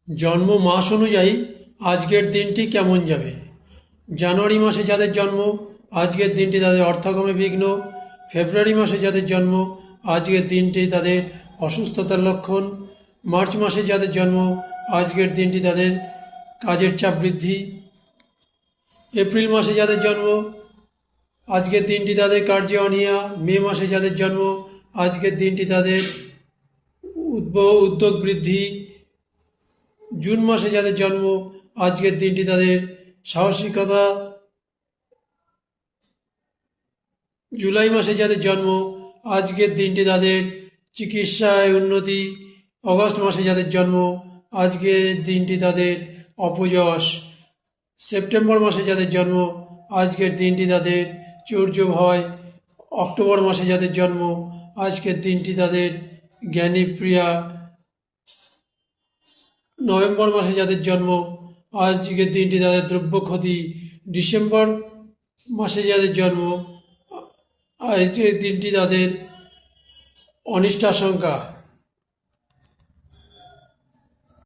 জন্ম মাস অনুযায়ী আজকের দিনটি কেমন যাবে। জানুয়ারি মাসে যাদের জন্ম আজকের দিনটি তাদের অর্থাগমে বিঘ্ন। ফেব্রুয়ারি মাসে যাদের জন্ম আজকের দিনটি তাদের অসুস্থতার লক্ষণ। মার্চ মাসে যাদের জন্ম আজকের দিনটি তাদের কাজের চাপ বৃদ্ধি। এপ্রিল মাসে যাদের জন্ম আজকের দিনটি তাদের কার্যে অনীহা। মে মাসে যাদের জন্ম আজকের দিনটি তাদের উদ্যোগ বৃদ্ধি। জুন মাসে যাদের জন্ম আজকের দিনটি তাদের সাহসিকতা। জুলাই মাসে যাদের জন্ম আজকের দিনটি তাদের চিকিৎসায় উন্নতি। অগস্ট মাসে যাদের জন্ম আজকের দিনটি তাদের অপযশ। সেপ্টেম্বর মাসে যাদের জন্ম আজকের দিনটি তাদের চৌর্য ভয়। অক্টোবর মাসে যাদের জন্ম আজকের দিনটি তাদের জ্ঞানী প্রিয়া। নভেম্বর মাসে যাদের জন্ম আজকের দিনটি তাদের দ্রব্য ক্ষতি। ডিসেম্বর মাসে যাদের জন্ম আজকের দিনটি তাদের অনিষ্টাশঙ্কা।